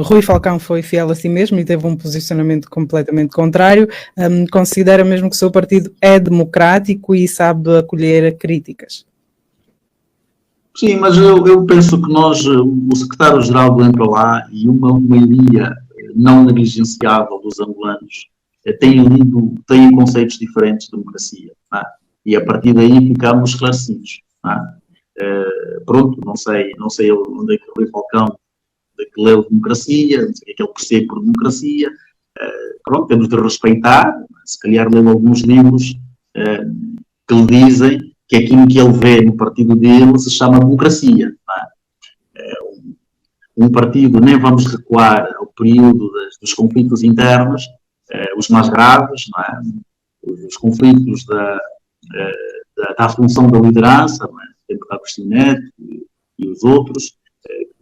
Rui Falcão foi fiel a si mesmo e teve um posicionamento completamente contrário. Considera mesmo que o seu partido é democrático e sabe acolher críticas? Sim, mas eu penso que nós, o secretário-geral do MPLA e uma maioria não negligenciável dos angolanos têm conceitos diferentes de democracia. Não é? E a partir daí ficamos esclarecidos. Não é? Pronto, não sei onde é que o Rui Falcão que leu democracia, não sei o que é que ele percebe por democracia. Pronto, temos de respeitar, se calhar leu alguns livros que lhe dizem que aquilo que ele vê no partido dele se chama democracia. Não é? Um partido, nem vamos recuar ao período dos conflitos internos, os mais graves, não é? Os conflitos da assunção da liderança, não é? Tempo da Agostinho Neto e os outros.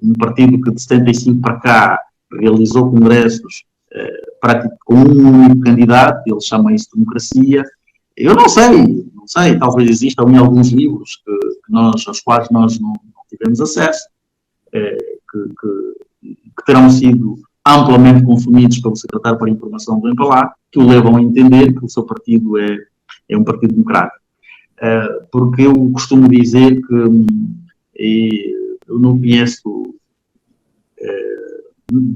Um partido que de 75 para cá realizou congressos com um único candidato, ele chama isso de democracia. Eu não sei, talvez existam alguns livros aos quais nós não tivemos acesso, que terão sido amplamente consumidos pelo secretário para a Informação do MPLA, que o levam a entender que o seu partido é um partido democrático. Porque eu costumo dizer que eu não conheço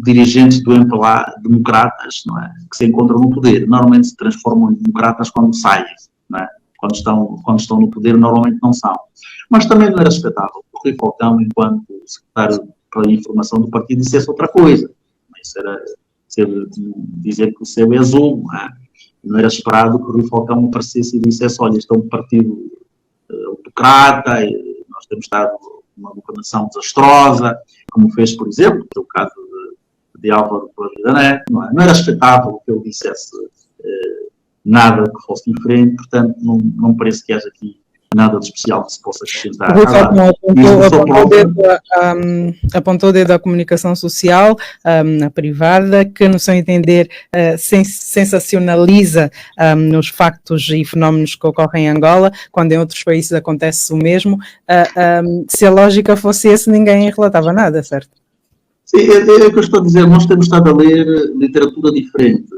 dirigentes do MPLA democratas, não é? Que se encontram no poder. Normalmente se transformam em democratas quando saem, não é? Quando estão no poder, normalmente não são. Mas também não era expectável que o Rui Falcão, enquanto secretário para a Informação do partido, dissesse outra coisa. Isso era dizer que o céu é azul, não é? Não era esperado que o Rui Falcão aparecesse e dissesse: olha, este é um partido autocrata, nós temos dado uma governação desastrosa, como fez, por exemplo, no caso de Álvaro pela Vida Neto, não é? Não era expectável que ele dissesse nada que fosse diferente, portanto, não parece que haja aqui nada de especial que se possa acrescentar. O Rui Falcão apontou o dedo à comunicação social, à privada, que, no seu entender, sensacionaliza os factos e fenómenos que ocorrem em Angola, quando em outros países acontece o mesmo. Se a lógica fosse esse, ninguém relatava nada, certo? Sim, é o que eu estou a dizer. Nós temos estado a ler literatura diferente.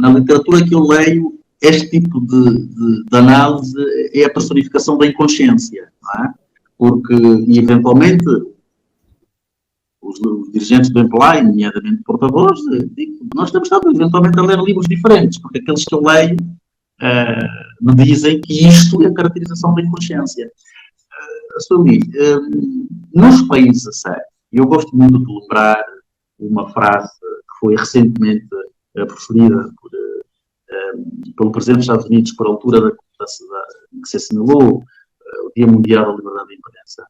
Na literatura que eu leio, este tipo de análise é a personificação da inconsciência, não é? Porque, eventualmente, os dirigentes do MPLA, nomeadamente porta-voz, nós temos estado, eventualmente, a ler livros diferentes, porque aqueles que eu leio me dizem que isto é a caracterização da inconsciência. Nos países a sério, eu gosto muito de lembrar uma frase que foi recentemente preferida pelo Presidente dos Estados Unidos por altura que se assinalou o Dia Mundial da Liberdade da Imprensa.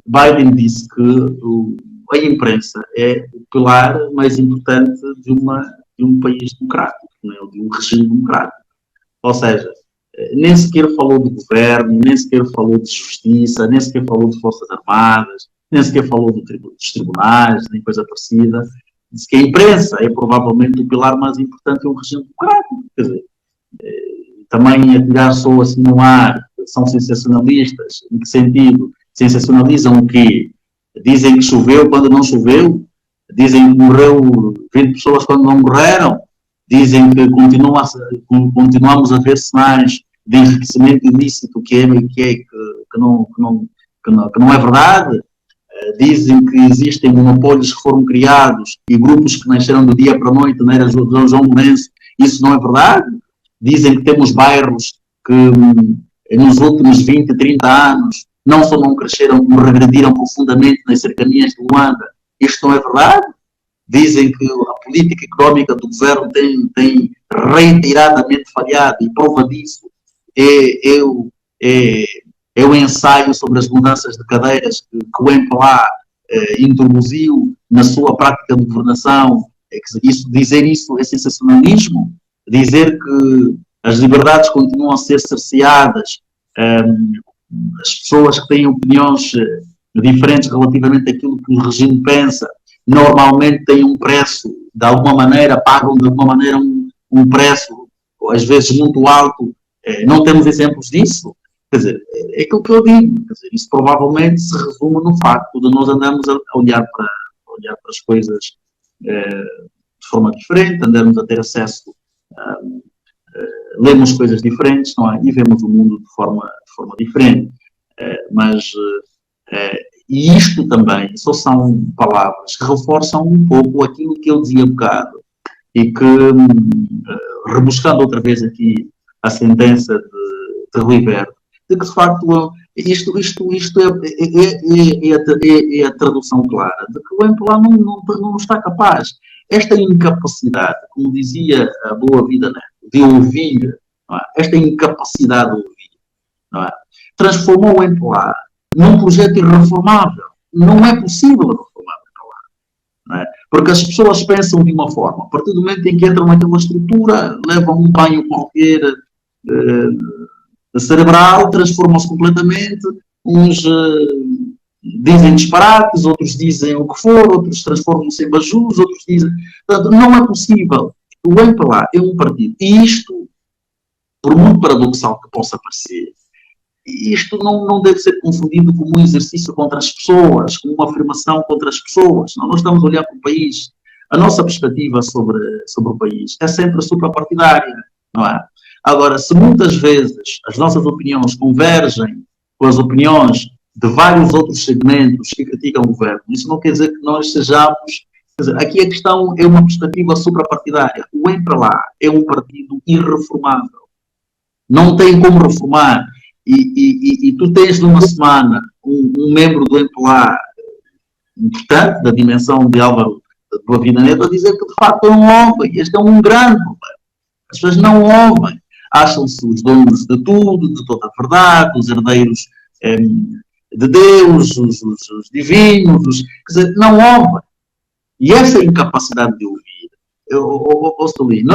Biden disse que a imprensa é o pilar mais importante de um país democrático, não é? De um regime democrático. Ou seja, nem sequer falou de governo, nem sequer falou de justiça, nem sequer falou de forças armadas, nem sequer falou dos tribunais, nem coisa parecida. Diz que a imprensa é provavelmente o pilar mais importante de um regime democrático. Quer dizer, também atirar só assim no ar, são sensacionalistas. Em que sentido? Sensacionalizam o quê? Dizem que choveu quando não choveu? Dizem que morreu 20 pessoas quando não morreram? Dizem que continuamos a ver sinais de enriquecimento ilícito que não é verdade? Dizem que existem monopólios que foram criados e grupos que nasceram do dia para a noite, na era de João Lourenço. Isso não é verdade? Dizem que temos bairros que nos últimos 20, 30 anos não só não cresceram, como regrediram profundamente nas cercanias de Luanda. Isto não é verdade? Dizem que a política económica do governo tem reiteradamente falhado, e prova disso é o ensaio sobre as mudanças de cadeiras que o MPLA introduziu na sua prática de governação. Dizer isso é sensacionalismo. Dizer que as liberdades continuam a ser cerceadas, as pessoas que têm opiniões diferentes relativamente àquilo que o regime pensa, normalmente têm um preço, de alguma maneira, pagam de alguma maneira um preço, às vezes muito alto. Não temos exemplos disso. Quer dizer, é aquilo que eu digo. Quer dizer, isso provavelmente se resume no facto de nós andarmos a olhar olhar para as coisas de forma diferente, andarmos a ter acesso, lemos coisas diferentes, não é? E vemos o mundo de forma diferente. E isto também só são palavras que reforçam um pouco aquilo que eu dizia há bocado e que, rebuscando outra vez aqui a sentença de Rui Verde, de que de facto isto é a tradução clara de que o MPLA não está capaz. Esta incapacidade, como dizia a Boa Vida Neto, de ouvir, não é? Esta incapacidade de ouvir, não é? Transformou o MPLA num projeto irreformável. Não é possível reformar o MPLA. Não é? Porque as pessoas pensam de uma forma. A partir do momento em que entram naquela estrutura, levam um banho qualquer cerebral, transformam-se completamente. Uns dizem disparates, outros dizem o que for, outros transformam-se em bajus, outros dizem... Portanto, não é possível. O MPLA é um partido. E isto, por muito paradoxal que possa parecer, isto não deve ser confundido como um exercício contra as pessoas, como uma afirmação contra as pessoas. Nós estamos a olhar para o país. A nossa perspectiva sobre o país é sempre suprapartidária, não é? Agora, se muitas vezes as nossas opiniões convergem com as opiniões de vários outros segmentos que criticam o governo, isso não quer dizer que nós sejamos... Quer dizer, aqui a questão é uma perspectiva suprapartidária. O MPLA é um partido irreformável. Não tem como reformar. E tu tens numa semana um membro do MPLA importante, da dimensão de Álvaro de Boa Vida Neto, a dizer que de facto é um homem. Este é um grande problema. As pessoas não ouvem. Acham-se os donos de tudo, de toda a verdade, os herdeiros de Deus, os divinos, quer dizer, não ouvem. E essa incapacidade de ouvir,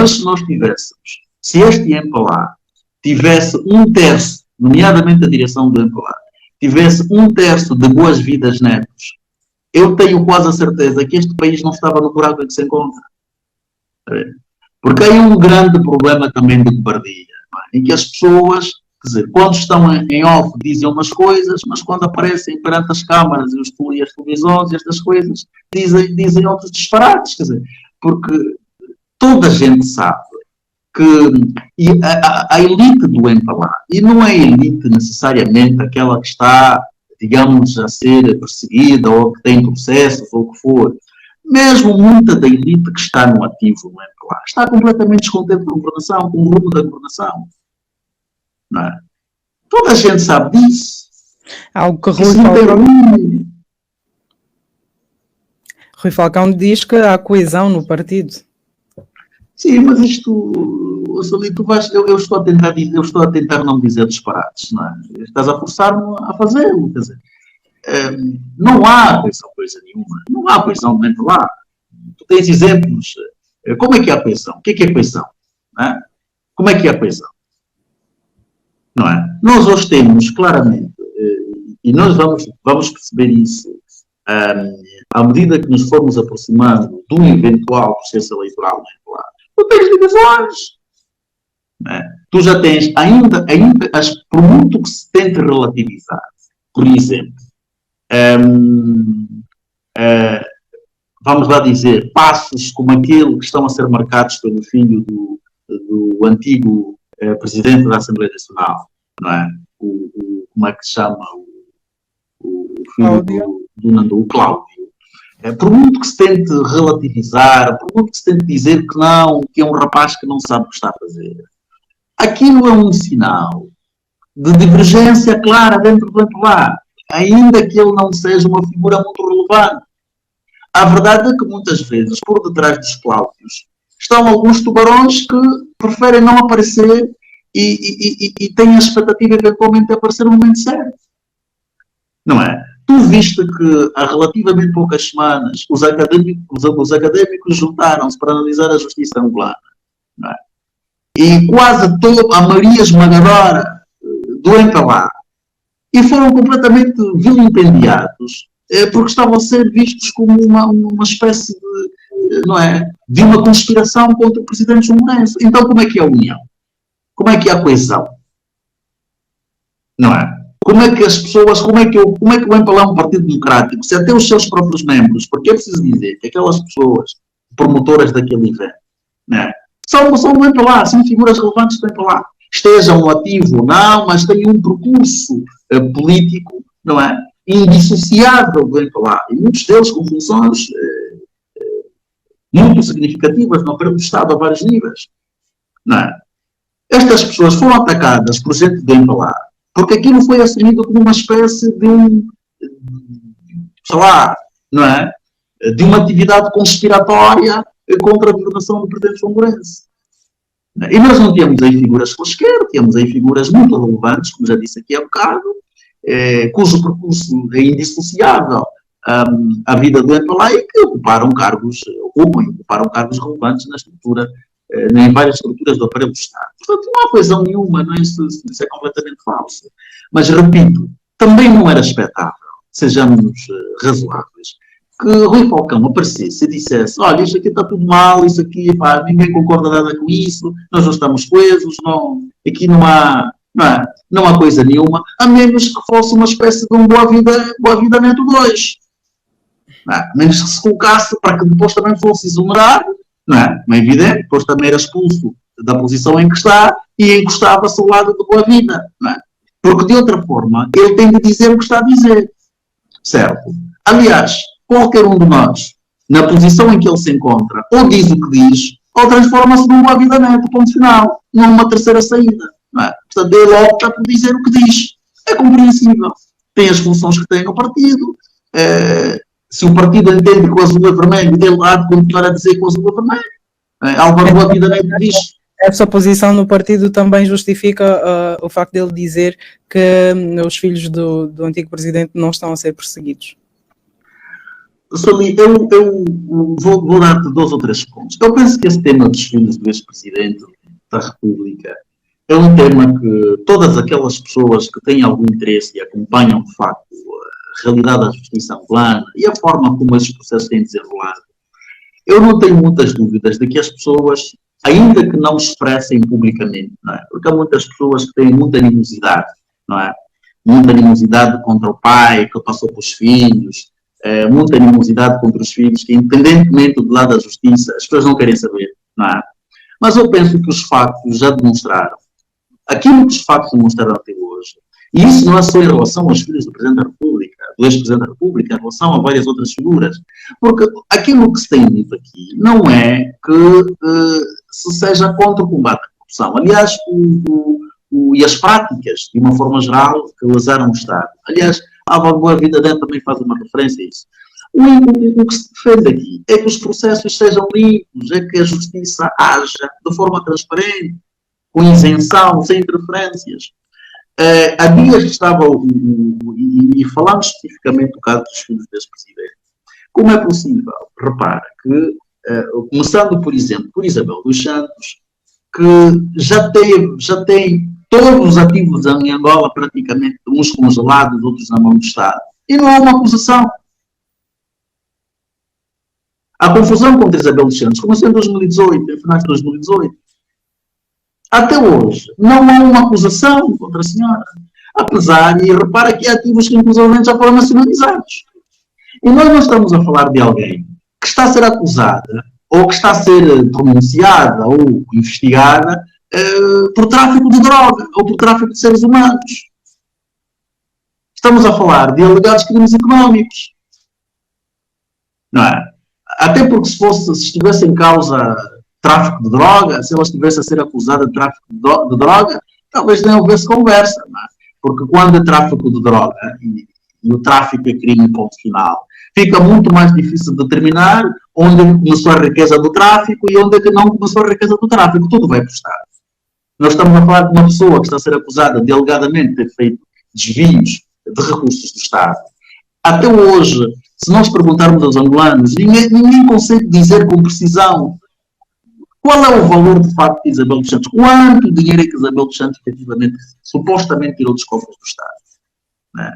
se nós tivéssemos, se este MPLA tivesse um terço, nomeadamente a direção do MPLA, tivesse um terço de Boas Vidas Netos, eu tenho quase a certeza que este país não estava no buraco em que se encontra. Porque aí um grande problema também de cobardia, em que as pessoas, quer dizer, quando estão em off dizem umas coisas, mas quando aparecem perante as câmaras e as televisões e estas coisas, dizem outros disparates, quer dizer, porque toda a gente sabe que a elite do MPLA, e não é a elite necessariamente aquela que está, digamos, a ser perseguida ou que tem processos ou o que for, mesmo muita da elite que está no ativo no MPLA está completamente descontente com a governação, com o rumo da governação. Não é? Toda a gente sabe disso. Algo que Rui Falcão diz que há coesão no partido. Sim, mas isto, eu estou a tentar não dizer disparates, não é? Estás a forçar-me a fazê-lo, quer dizer. Não há coisa nenhuma. Não há coesão dentro lá. Tu tens exemplos. Como é que é a coesão? O que é coesão? É? Como é que é a coesão? Não é? Nós hoje temos claramente, e nós vamos perceber isso à medida que nos formos aproximando de um eventual processo eleitoral. Tu tens divisões. Não é? Tu já tens, ainda por muito que se tente relativizar, por exemplo, vamos lá dizer, passos como aquele que estão a ser marcados pelo filho do antigo presidente da Assembleia Nacional, não é? Como é que se chama? O filho do Nando, o Cláudio. Por muito que se tente relativizar, por muito que se tente dizer que não, que é um rapaz que não sabe o que está a fazer, aquilo é um sinal de divergência clara dentro do MPLA, ainda que ele não seja uma figura muito relevante. A verdade é que muitas vezes, por detrás dos Cláudios, estão alguns tubarões que preferem não aparecer e têm a expectativa eventualmente de aparecer no momento certo. Não é? Tu viste que há relativamente poucas semanas os académicos juntaram-se para analisar a justiça angolana. Não é? E quase a maioria esmagadora do MPLA. E foram completamente vilipendiados porque estavam a ser vistos como uma espécie de, não é, de uma conspiração contra o presidente João Lourenço. Então como é que é a união? Como é que é a coesão? Não é? Como é que as pessoas, como é que o MPLA é um partido democrático, se até os seus próprios membros, porque é preciso dizer que aquelas pessoas promotoras daquele evento, né, são do MPLA, são figuras relevantes do MPLA, estejam no ativo ou não, mas têm um percurso político, não é, indissociável do MPLA, e muitos deles com funções muito significativas no aparelho do Estado a vários níveis, não é? Estas pessoas foram atacadas por gente do MPLA, porque aquilo foi assumido como uma espécie de sei lá, não é? De uma atividade conspiratória contra a governação do presidente João Lourenço. E nós não temos aí figuras quaisquer, temos aí figuras muito relevantes, como já disse aqui há bocado, cujo percurso é indissociável à vida do MPLA e que ocuparam cargos relevantes na estrutura, em várias estruturas do aparelho do Estado. Portanto, não há coesão nenhuma, não é? Isso é completamente falso. Mas, repito, também não era expectável, sejamos razoáveis, que Rui Falcão aparecesse e dissesse: olha, isto aqui está tudo mal, isso aqui, pá, ninguém concorda nada com isso, nós não estamos coesos, aqui não há coisa nenhuma, a menos que fosse uma espécie de um Boa Vida Neto 2. A menos que se colocasse para que depois também fosse exonerado, não é? Não é evidente, depois também era expulso da posição em que está e encostava-se ao lado de Boa Vida, não é? Porque de outra forma ele tem de dizer o que está a dizer, certo? Aliás, qualquer um de nós, na posição em que ele se encontra, ou diz o que diz, ou transforma-se num Boa Vida Neto, ponto final, numa terceira saída, não é? Portanto, ele opta por dizer o que diz. É compreensível. Tem as funções que tem no partido. Se o partido entende que o azul é vermelho, ele há de continuar a dizer que o azul é vermelho. Álvaro Boa Vida Neto diz. Essa posição no partido também justifica o facto dele dizer que os filhos do antigo presidente não estão a ser perseguidos. Eu vou dar-te 2 ou 3 pontos. Eu penso que esse tema dos filhos do ex-presidente da República é um tema que todas aquelas pessoas que têm algum interesse e acompanham, de facto, a realidade da justiça angolana e a forma como esses processos têm desenrolado, eu não tenho muitas dúvidas de que as pessoas, ainda que não expressem publicamente, não é? Porque há muitas pessoas que têm muita animosidade, não é? Muita animosidade contra o pai, que passou para os filhos, muita animosidade contra os filhos, que independentemente do lado da justiça, as pessoas não querem saber, não é? Mas eu penso que os factos já demonstraram, aquilo que os factos demonstraram até hoje, e isso não é só em relação aos filhos do Presidente da República, do ex-Presidente da República, em relação a várias outras figuras, porque aquilo que se tem dito aqui não é que se seja contra o combate à corrupção. Aliás, e as práticas, de uma forma geral, que lesaram o Estado. Aliás, a Boa Vida Neto também faz uma referência a isso. O que se defende aqui é que os processos sejam limpos, é que a justiça haja de forma transparente, com isenção, sem interferências. Há dias que estava, e falamos especificamente do caso dos filhos desse presidente. Como é possível? Repara que, começando, por exemplo, por Isabel dos Santos, que já tem todos os ativos em Angola praticamente, uns congelados, outros na mão do Estado. E não há uma acusação. A confusão contra Isabel dos Santos começou em 2018, em finais de 2018. Até hoje, não há uma acusação contra a senhora. Apesar, e repara que há ativos que inclusive já foram nacionalizados. E nós não estamos a falar de alguém que está a ser acusada, ou que está a ser pronunciada, ou investigada, por tráfico de droga, ou por tráfico de seres humanos. Estamos a falar de alegados crimes económicos. Não é? Até porque se estivesse em causa tráfico de droga, se ela estivesse a ser acusada de tráfico de droga, talvez nem houvesse conversa, não é? Porque quando é tráfico de droga e o tráfico é crime, ponto final, fica muito mais difícil de determinar onde começou a riqueza do tráfico e onde é que não começou a riqueza do tráfico. Tudo vai para o Estado. Nós estamos a falar de uma pessoa que está a ser acusada de alegadamente ter feito desvios de recursos do Estado. Até hoje, se nós perguntarmos aos angolanos, ninguém consegue dizer com precisão qual é o valor de facto de Isabel dos Santos, quanto dinheiro é que Isabel dos Santos efetivamente, supostamente tirou dos cofres do Estado. Né?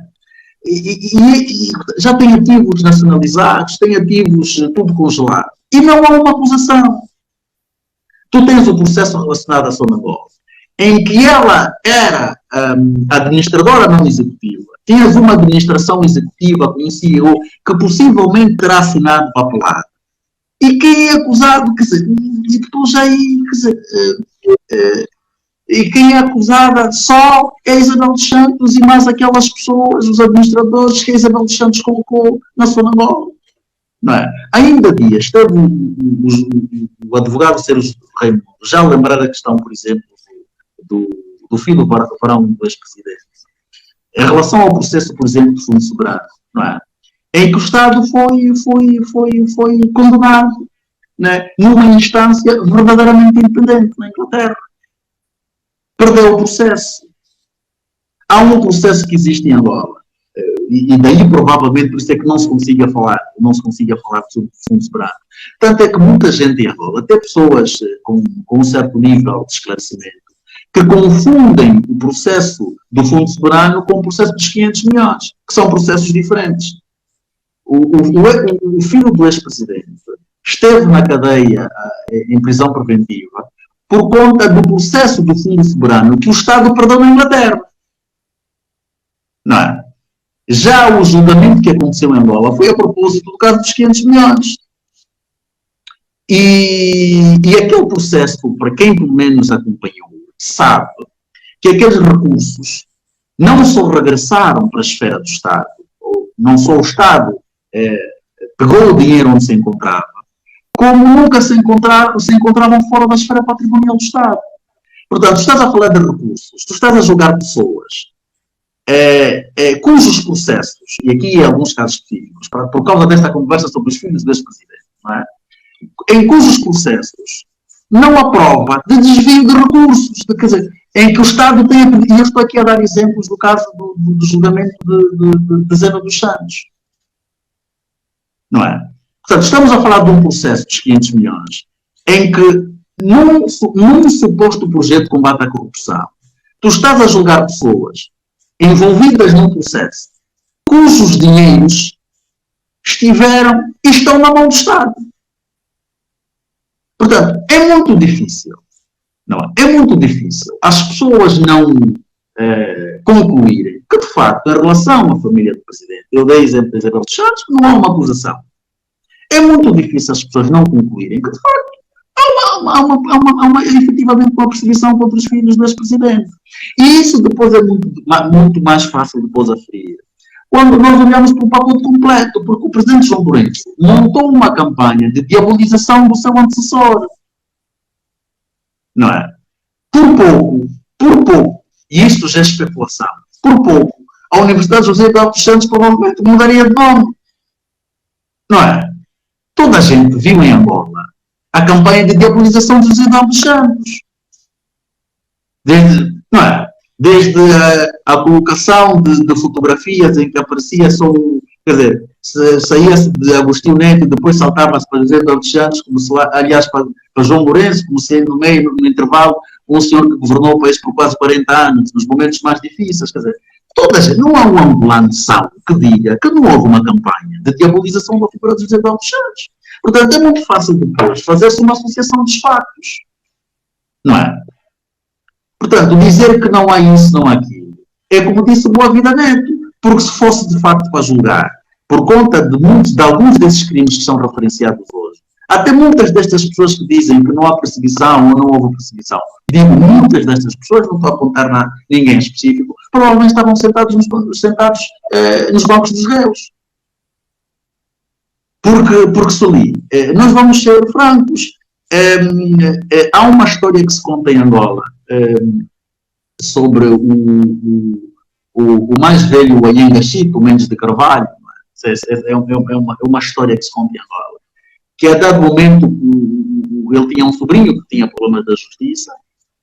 E já tem ativos nacionalizados, tem ativos tudo congelado. E não há uma acusação. Tu tens o processo relacionado à Sonangol. em que ela era administradora não executiva. Tinhas uma administração executiva com um CEO que possivelmente terá assinado papelada. E quem é acusado, quer dizer, e depois aí, quer dizer, e quem é acusada só é a Isabel dos Santos e mais aquelas pessoas, os administradores que a Isabel dos Santos colocou na sua namora. Não é? Ainda há dias, esteve o advogado Sérgio Raimundo já lembrar a questão, por exemplo, do filho do varão do ex-presidente, em relação ao processo, por exemplo, do Fundo Soberano, não é? Em que o Estado foi condenado, né, numa instância verdadeiramente independente na Inglaterra. Perdeu o processo. Há um processo que existe em Angola, e daí provavelmente por isso é que não se consiga falar sobre o Fundo Soberano. Tanto é que muita gente em Angola, até pessoas com um certo nível de esclarecimento, que confundem o processo do Fundo Soberano com o processo dos 500 milhões, que são processos diferentes. O filho do ex-presidente esteve na cadeia em prisão preventiva por conta do processo do Fundo Soberano que o Estado perdeu na Inglaterra. Não é? Já o julgamento que aconteceu em Angola foi a propósito do caso dos 500 milhões. E aquele processo, para quem pelo menos acompanhou, sabe que aqueles recursos não só regressaram para a esfera do Estado, ou não só o Estado pegou o dinheiro onde se encontrava, como nunca se encontravam fora da esfera patrimonial do Estado. Portanto, tu estás a falar de recursos, tu estás a julgar pessoas cujos processos, e aqui em alguns casos específicos, por causa desta conversa sobre os filhos do ex-presidente, não é? Em cujos processos não há prova de desvio de recursos, quer dizer, em que o Estado tem, e eu estou aqui a dar exemplos do caso do julgamento de Zena dos Santos, não é? Portanto, estamos a falar de um processo dos 500 milhões, em que, num suposto projeto de combate à corrupção, tu estás a julgar pessoas envolvidas num processo cujos dinheiros estiveram e estão na mão do Estado. Portanto, é muito difícil. Não, é muito difícil as pessoas não concluírem que, de facto, em relação à família do Presidente, eu dei exemplo de Isabel dos Santos, que não há uma acusação. É muito difícil as pessoas não concluírem que, de facto, há efetivamente uma perseguição contra os filhos do ex-presidente. E isso depois é muito mais fácil depois aferir. Quando nós olhamos para o pacote completo, porque o presidente João Lourenço montou uma campanha de diabolização do seu antecessor. Não é? Por pouco, e isto já é especulação, por pouco, a Universidade José Eduardo dos Santos provavelmente mudaria de nome. Não é? Toda a gente viu em Angola a campanha de diabolização de José Eduardo dos Santos. Desde a colocação de fotografias em que aparecia só, quer dizer, saía-se de Agostinho Neto e depois saltava-se para José Eduardo dos Santos, aliás, para João Lourenço, como se no meio, no intervalo, um senhor que governou o país por quase 40 anos, nos momentos mais difíceis, quer dizer, não há um angolano são que diga que não houve uma campanha de diabolização da figura de José Eduardo dos Santos. Portanto, é muito fácil depois fazer-se uma associação dos factos. Não é? Portanto, dizer que não há isso, não há aquilo, é como disse o Boa Vida Neto, porque se fosse de facto para julgar, por conta de alguns desses crimes que são referenciados hoje, até muitas destas pessoas que dizem que não há perseguição ou não houve perseguição, digo muitas destas pessoas, não estou a apontar ninguém específico, provavelmente estavam sentados nos bancos dos réus. Porque Soli, nós vamos ser francos, há uma história que se conta em Angola sobre o mais velho Anhenga Chico, Mendes de Carvalho. É uma história que se conta em Angola, que a dado momento ele tinha um sobrinho que tinha problemas da justiça,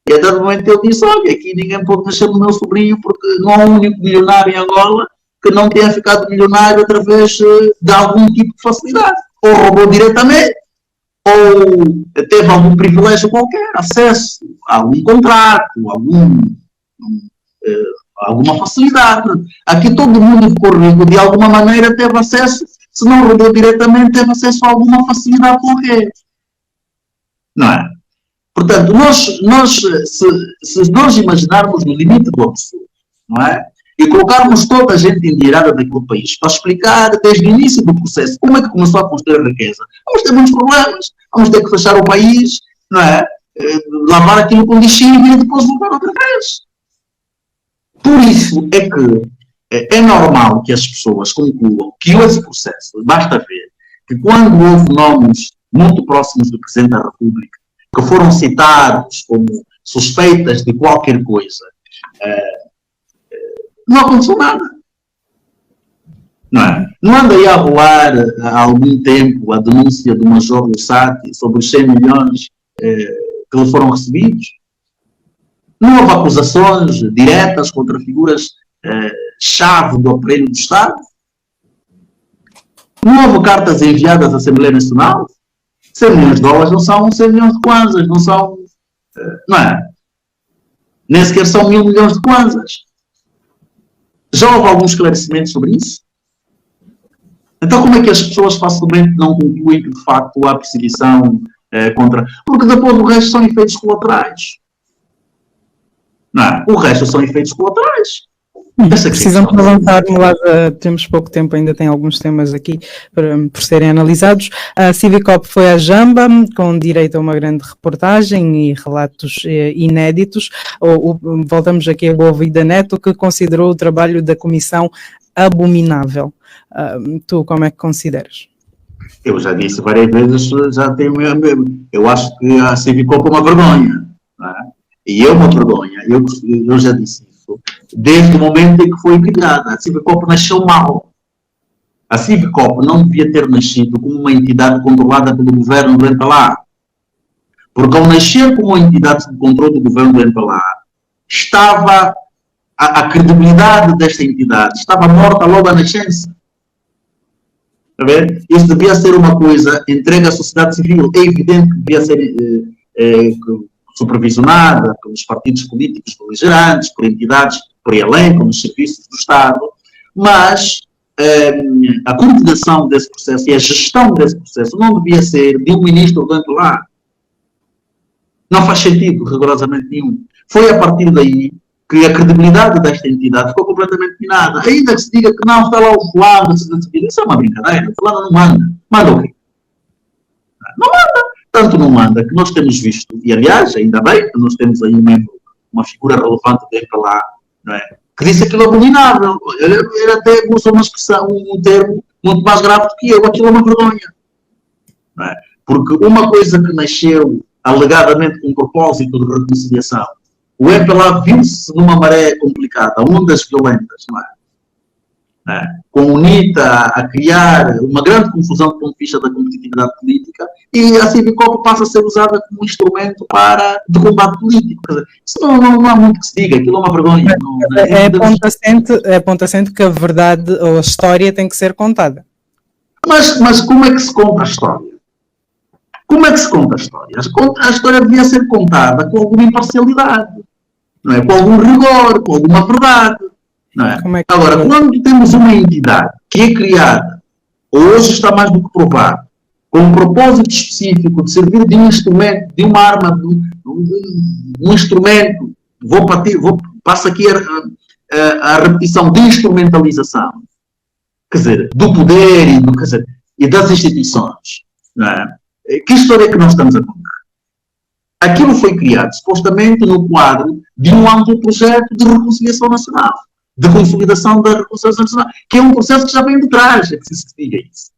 e a dado momento ele disse: olha, aqui ninguém pode mexer no meu sobrinho porque não há um único milionário em Angola que não tenha ficado milionário através de algum tipo de facilidade, ou roubou diretamente, ou teve algum privilégio qualquer, acesso a algum contrato, alguma facilidade. Aqui todo mundo ficou rico, de alguma maneira teve acesso, se não roubou diretamente, teve acesso a alguma facilidade qualquer. Não é? Portanto, se nós imaginarmos no limite do absurdo, não é? E colocarmos toda a gente endireada daquele país para explicar desde o início do processo como é que começou a construir a riqueza, vamos ter muitos problemas, vamos ter que fechar o país, não é? Lavar aquilo com lixinho e depois voltar outra vez. Por isso é que é normal que as pessoas concluam que esse processo, basta ver que quando houve nomes muito próximos do Presidente da República que foram citados como suspeitas de qualquer coisa, não aconteceu nada. Não é? Não anda aí a rolar há algum tempo a denúncia do Major Lussati sobre os 100 milhões que lhe foram recebidos? Não houve acusações diretas contra figuras chave do aparelho do Estado? Não houve cartas enviadas à Assembleia Nacional? 100 milhões de dólares não são 100 milhões de kwanzas, não são, não é? Nem sequer são 1.000 milhões de kwanzas. Já houve algum esclarecimento sobre isso? Então como é que as pessoas facilmente não concluem que de facto há perseguição contra... Porque depois o resto são efeitos colaterais. Não é? O resto são efeitos colaterais. Precisamos avançar, temos pouco tempo, ainda tem alguns temas aqui por serem analisados. A Civicop foi à Jamba, com direito a uma grande reportagem e relatos inéditos. Voltamos aqui a Boa Vida Neto, que considerou o trabalho da comissão abominável. Tu como é que consideras? Eu já disse várias vezes, eu acho que a Civicop é uma vergonha. Não é? E é uma vergonha, eu já disse isso, desde o momento em que foi criada. A Civicop nasceu mal. A Civicop não devia ter nascido como uma entidade controlada pelo governo do MPLA. Porque ao nascer como uma entidade sob controle do governo do MPLA, estava a credibilidade desta entidade, estava morta logo à nascença. Está a ver? Isso devia ser uma coisa entregue à sociedade civil. É evidente que devia ser supervisionada pelos partidos políticos beligerantes, por entidades, por além, como os serviços do Estado, mas a coordenação desse processo e a gestão desse processo não devia ser de um ministro do MPLA. Não faz sentido, rigorosamente nenhum. Foi a partir daí que a credibilidade desta entidade ficou completamente minada. Ainda que se diga que não, está lá o fulano, isso é uma brincadeira, o fulano não manda. Manda o quê? Não manda. Tanto não manda que nós temos visto, e aliás, ainda bem que nós temos aí uma figura relevante dele para lá, não é? Que disse aquilo abominável. Ele até usou uma expressão, um termo muito mais grave do que eu, aquilo é uma vergonha. Não é? Porque uma coisa que nasceu alegadamente com um propósito de reconciliação, o MPLA viu-se numa maré complicada, ondas violentas, não é? Com o UNITA a criar uma grande confusão do ponto de vista da competitividade política, e a Civicop passa a ser usada como instrumento de combate político. Quer dizer, isso não há muito que se diga, aquilo é uma vergonha. É ponto assente que a verdade ou a história tem que ser contada. Mas como é que se conta a história? Como é que se conta a história? A história devia ser contada com alguma imparcialidade, não é? Com algum rigor, com alguma verdade. Não é? Agora, quando temos uma entidade que é criada, hoje está mais do que provado, com um propósito específico de servir de um instrumento, de uma arma, um instrumento, passo aqui a repetição de instrumentalização, quer dizer, do poder e das instituições, não é? Que história é que nós estamos a contar? Aquilo foi criado, supostamente, no quadro de um amplo projeto de reconciliação nacional, de consolidação da reconciliação nacional, que é um processo que já vem de trás, é preciso que se diga isso.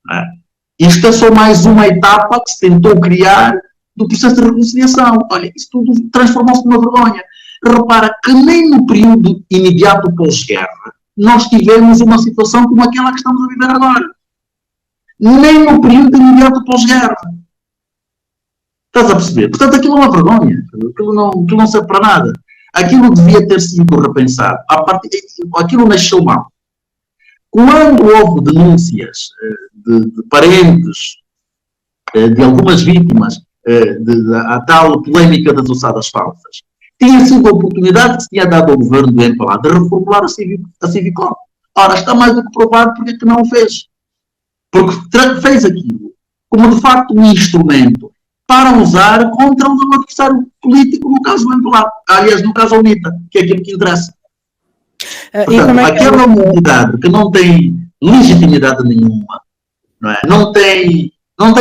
Não é? Isto é só mais uma etapa que se tentou criar do processo de reconciliação. Olha, isso tudo transformou-se numa vergonha. Repara que nem no período imediato pós-guerra nós tivemos uma situação como aquela que estamos a viver agora. Nem no período imediato pós-guerra. Estás a perceber? Portanto, aquilo é uma vergonha. Aquilo não serve para nada. Aquilo devia ter sido repensado. Aquilo nasceu mal. Quando houve denúncias de parentes de algumas vítimas a tal polémica das ossadas falsas, tinha sido a oportunidade que se tinha dado ao governo do MPLA de reformular a Civicop. Ora, está mais do que provado porque é que não o fez. Porque fez aquilo como, de facto, um instrumento para usar contra o adversário político, no caso do MPLA. Aliás, no caso da UNITA, que é aquilo que interessa. Portanto, aquela unidade que não tem legitimidade nenhuma, não tem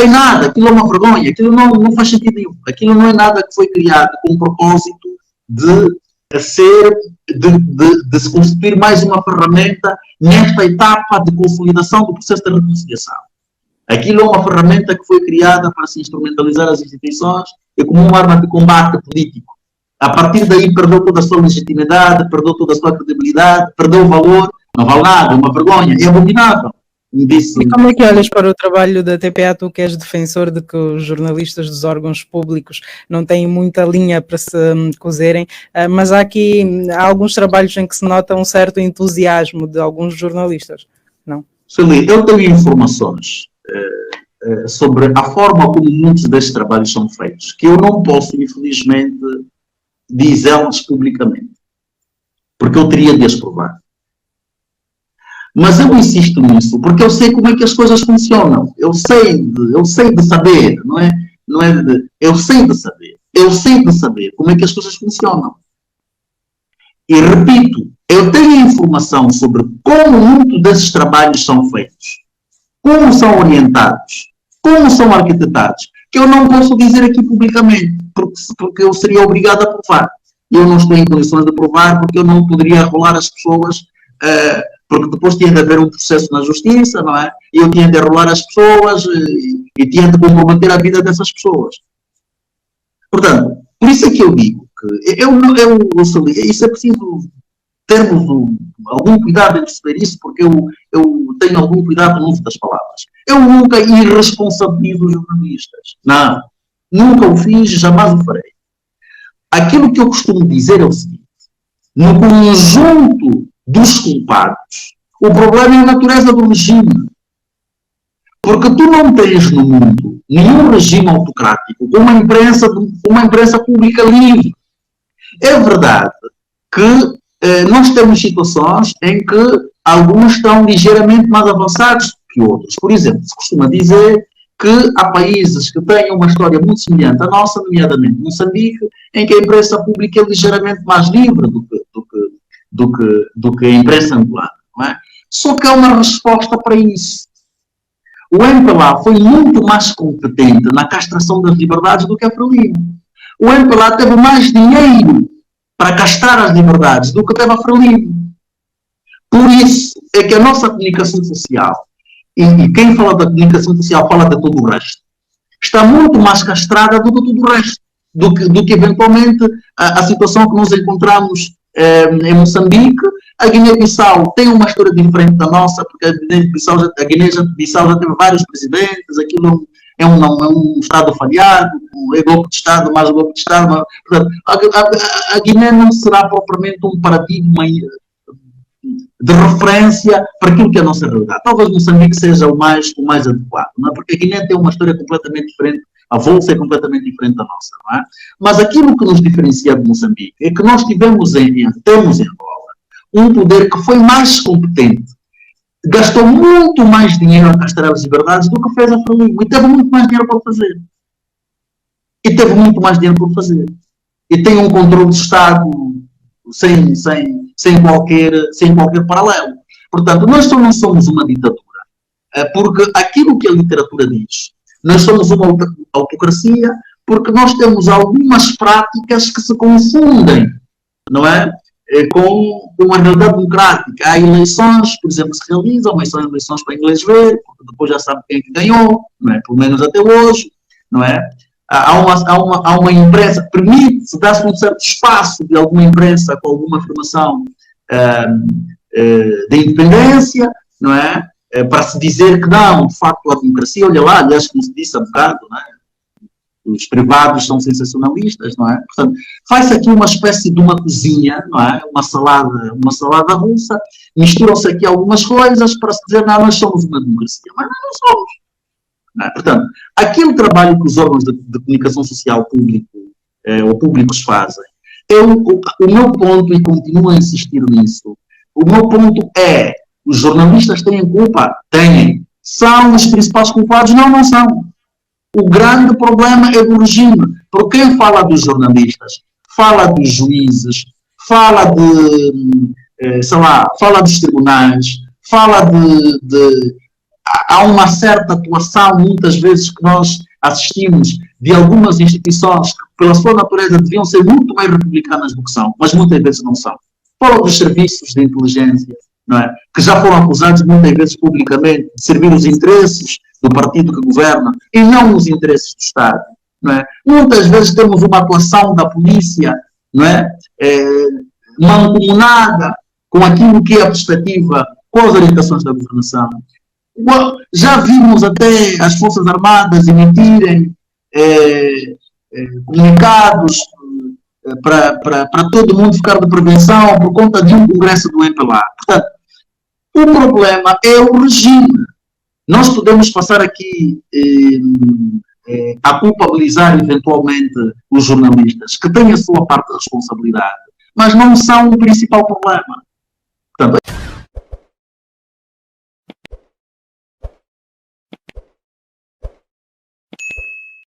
nada, aquilo é uma vergonha, aquilo não faz sentido nenhum. Aquilo não é nada que foi criado com o propósito de se constituir mais uma ferramenta nesta etapa de consolidação do processo de reconciliação. Aquilo é uma ferramenta que foi criada para se instrumentalizar as instituições e como uma arma de combate político. A partir daí perdeu toda a sua legitimidade, perdeu toda a sua credibilidade, perdeu o valor, não vale nada, é uma vergonha, é abominável. E como é que olhas para o trabalho da TPA, tu que és defensor de que os jornalistas dos órgãos públicos não têm muita linha para se cozerem, mas há alguns trabalhos em que se nota um certo entusiasmo de alguns jornalistas, não? Celi, eu tenho informações sobre a forma como muitos destes trabalhos são feitos, que eu não posso, infelizmente, dizê-las publicamente, porque eu teria de as provar. Mas eu insisto nisso, porque eu sei como é que as coisas funcionam. Eu sei de saber, eu sei de saber como é que as coisas funcionam. E repito, eu tenho informação sobre como muitos desses trabalhos são feitos, como são orientados, como são arquitetados, que eu não posso dizer aqui publicamente, porque eu seria obrigado a provar. Eu não estou em condições de provar, porque eu não poderia rolar as pessoas, porque depois tinha de haver um processo na justiça, não é? E eu tinha de rolar as pessoas e tinha de comprometer a vida dessas pessoas. Portanto, por isso é que eu digo que isso é preciso termos algum cuidado em perceber isso, porque eu tenho algum cuidado no uso das palavras. Eu nunca irresponsabilizo os jornalistas. Não. Nunca o fiz, jamais o farei. Aquilo que eu costumo dizer é o seguinte: no conjunto dos culpados, o problema é a natureza do regime. Porque tu não tens no mundo nenhum regime autocrático com uma imprensa pública livre. É verdade que nós temos situações em que alguns estão ligeiramente mais avançados que outros. Por exemplo, se costuma dizer que há países que têm uma história muito semelhante à nossa, nomeadamente Moçambique, em que a imprensa pública é ligeiramente mais livre do que a imprensa angolana. Não é? Só que há uma resposta para isso. O MPLA foi muito mais competente na castração das liberdades do que a Frelimo. O MPLA teve mais dinheiro para castrar as liberdades do que teve a Frelimo. Por isso é que a nossa comunicação social, e quem fala da comunicação social fala de todo o resto, está muito mais castrada do que tudo o resto, do que eventualmente a situação que nós encontramos em Moçambique. A Guiné-Bissau tem uma história diferente da nossa, porque a Guiné-Bissau já teve vários presidentes, aquilo é um Estado falhado, é golpe de Estado, mais golpe de Estado. Mas, portanto, a Guiné não será propriamente um paradigma de referência para aquilo que é a nossa realidade. Talvez Moçambique seja o mais adequado, não é? Porque a Guiné tem uma história completamente diferente, a bolsa é completamente diferente da nossa, não é? Mas aquilo que nos diferencia de Moçambique é que nós temos em Angola um poder que foi mais competente, gastou muito mais dinheiro a castrar as liberdades do que fez a Frelimo, e teve muito mais dinheiro para fazer. E tem um controle de Estado sem qualquer paralelo. Portanto, nós não somos uma ditadura, porque aquilo que a literatura diz, nós somos uma autocracia, porque nós temos algumas práticas que se confundem, não é? Com uma realidade democrática. Há eleições, por exemplo, que se realizam, mas são eleições para inglês ver, porque depois já sabe quem é que ganhou, não é? Pelo menos até hoje, não é? Há uma imprensa, permite-se, dá-se um certo espaço de alguma imprensa com alguma afirmação de independência, não é? Para se dizer que não, de facto, a democracia, olha lá, aliás, como se disse há bocado, não é? Os privados são sensacionalistas, não é? Portanto, faz-se aqui uma espécie de uma cozinha, não é? Uma salada russa, misturam-se aqui algumas coisas para se dizer, não, nós somos uma democracia, mas não somos. Não é? Portanto, aquele trabalho que os órgãos de comunicação social ou públicos fazem, o meu ponto, e continuo a insistir nisso, o meu ponto é, os jornalistas têm culpa? Têm. São os principais culpados? Não são. O grande problema é do regime, porque quem fala dos jornalistas, fala dos juízes, fala de, sei lá, fala dos tribunais, fala há uma certa atuação, muitas vezes, que nós assistimos de algumas instituições que, pela sua natureza, deviam ser muito mais republicanas do que são, mas muitas vezes não são. Fala dos serviços de inteligência, não é? Que já foram acusados muitas vezes publicamente de servir os interesses do partido que governa e não os interesses do Estado. Não é? Muitas vezes temos uma atuação da polícia, não é? Mancomunada com aquilo que é a perspectiva, com as orientações da governação. Já vimos até as Forças Armadas emitirem comunicados para todo mundo ficar de prevenção por conta de um congresso do MPLA. Portanto, o problema é o regime. Nós podemos passar aqui a culpabilizar eventualmente os jornalistas, que têm a sua parte de responsabilidade, mas não são o principal problema. Portanto,